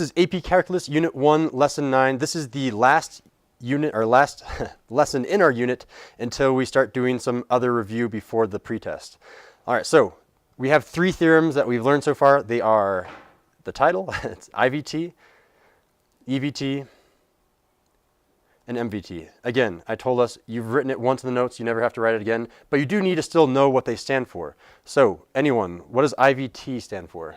This is AP Calculus, Unit 1, Lesson 9. This is the last unit, or last lesson in our unit until we start doing some other review before the pretest. All right, so we have 3 theorems that we've learned so far. They are the title, it's IVT, EVT, and MVT. Again, I told us you've written it once in the notes, you never have to write it again, but you do need to still know what they stand for. So, anyone, what does IVT stand for?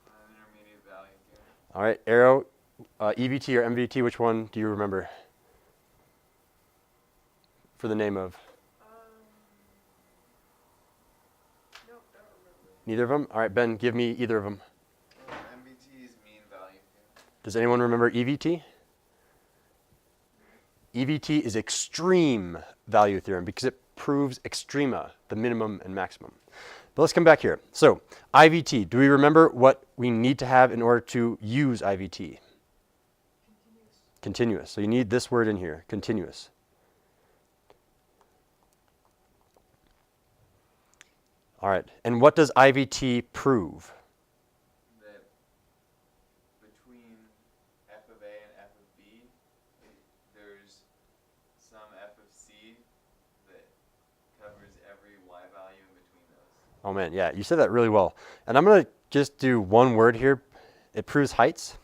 Intermediate value theorem. All right, Arrow, EVT or MVT, which one do you remember for the name of? Nope, don't remember. Neither of them? All right, Ben, give me either of them. MVT is mean value theorem. Does anyone remember EVT? EVT is extreme value theorem because it proves extrema, the minimum and maximum. But let's come back here. So IVT, do we remember what we need to have in order to use IVT? Continuous. So you need this word in here, continuous. All right, and what does IVT prove? That between f of a and f of b, there's some f of c that covers every y value in between those. Oh man, yeah, you said that really well. And I'm going to just do one word here. It proves heights.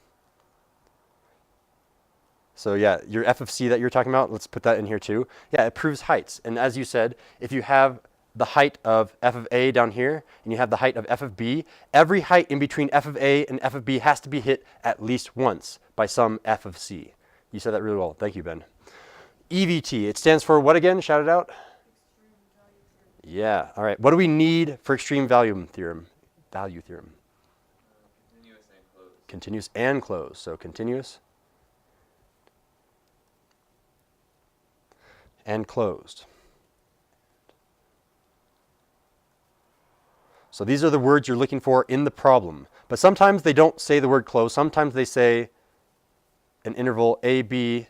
So yeah, your f of c that you're talking about, let's put that in here too. Yeah, it proves heights. And as you said, if you have the height of f of a down here, and you have the height of f of b, every height in between f of a and f of b has to be hit at least once by some f of c. You said that really well. Thank you, Ben. EVT, it stands for what again? Shout it out. Extreme value theorem. Yeah, all right. What do we need for extreme value theorem? Continuous and closed. Continuous and closed. So continuous and closed. So these are the words you're looking for in the problem. But sometimes they don't say the word closed. Sometimes they say an interval AB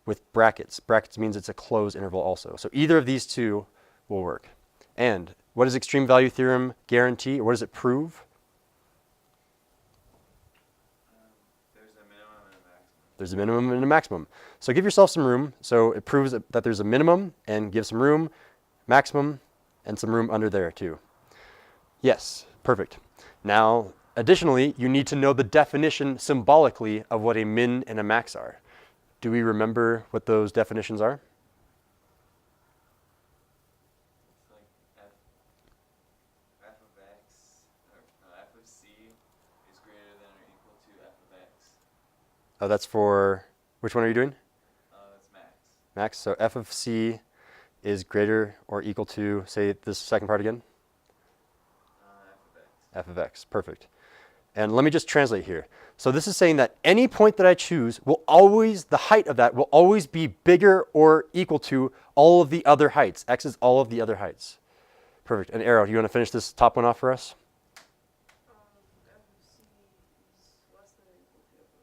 with brackets. Brackets means it's a closed interval also. So either of these two will work. And what does extreme value theorem guarantee? Or what does it prove? There's a minimum and a maximum. There's a minimum and a maximum. So give yourself some room. So it proves that there's a minimum and give some room, maximum, and some room under there too. Yes, perfect. Now, additionally, you need to know the definition symbolically of what a min and a max are. Do we remember what those definitions are? It's like f of x, or no, f of c is greater than or equal to f of x. Oh, that's for, which one are you doing? That's max. Max. So f of c is greater or equal to, say this second part again? F of x. F of x, perfect. And let me just translate here. So this is saying that any point that I choose will always, the height of that will always be bigger or equal to all of the other heights. X is all of the other heights. Perfect. And Arrow, do you want to finish this top one off for us? F of c is less than or equal to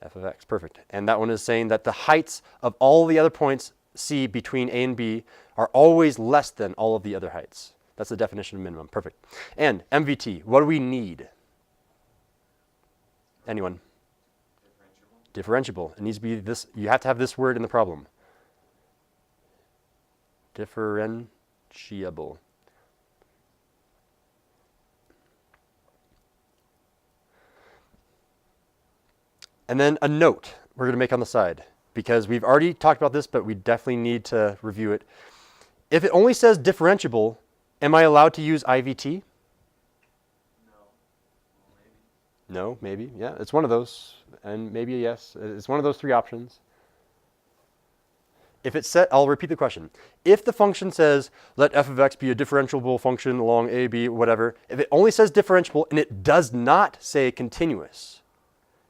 f of x. F of x, perfect. And that one is saying that the heights of all the other points C between A and B are always less than all of the other heights. That's the definition of minimum. Perfect. And MVT, what do we need? Anyone? Differentiable. Differentiable. It needs to be this. You have to have this word in the problem. Differentiable. And then a note we're going to make on the side, because we've already talked about this, but we definitely need to review it. If it only says differentiable, am I allowed to use IVT? No. Well, maybe. No, maybe. Yeah, it's one of those. And maybe a yes. It's one of those 3 options. If it said, I'll repeat the question. If the function says, let f of x be a differentiable function along a, b, whatever, if it only says differentiable and it does not say continuous,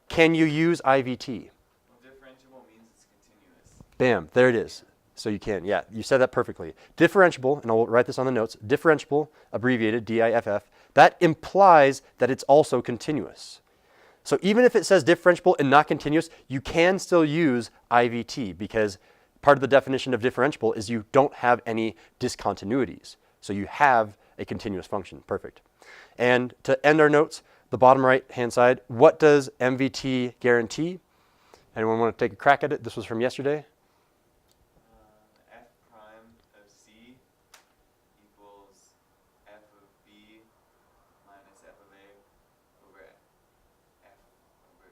can you use IVT? Well, differentiable means it's continuous. Bam, there it is. So you can, yeah, you said that perfectly. Differentiable, and I'll write this on the notes, differentiable, abbreviated, D-I-F-F, that implies that it's also continuous. So even if it says differentiable and not continuous, you can still use IVT, because part of the definition of differentiable is you don't have any discontinuities. So you have a continuous function. Perfect. And to end our notes, the bottom right-hand side, what does MVT guarantee? Anyone want to take a crack at it? This was from yesterday. F prime of C equals F of B minus F of A over F over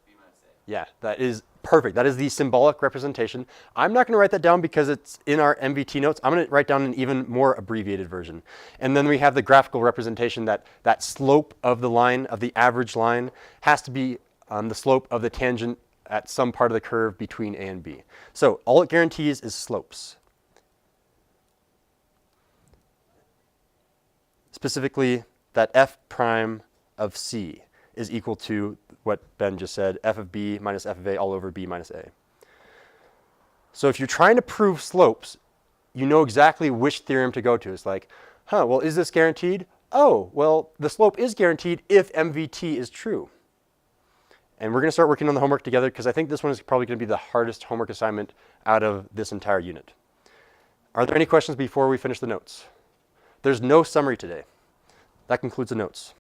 B minus A. Yeah, that is perfect. That is the symbolic representation. I'm not going to write that down because it's in our MVT notes. I'm going to write down an even more abbreviated version. And then we have the graphical representation that that slope of the line, of the average line, has to be the slope of the tangent at some part of the curve between A and B. So all it guarantees is slopes. Specifically, that F prime of C is equal to what Ben just said, F of B minus F of A all over B minus A. So if you're trying to prove slopes, you know exactly which theorem to go to. It's like, well, is this guaranteed? Oh, well, the slope is guaranteed if MVT is true. And we're going to start working on the homework together because I think this one is probably going to be the hardest homework assignment out of this entire unit. Are there any questions before we finish the notes? There's no summary today. That concludes the notes.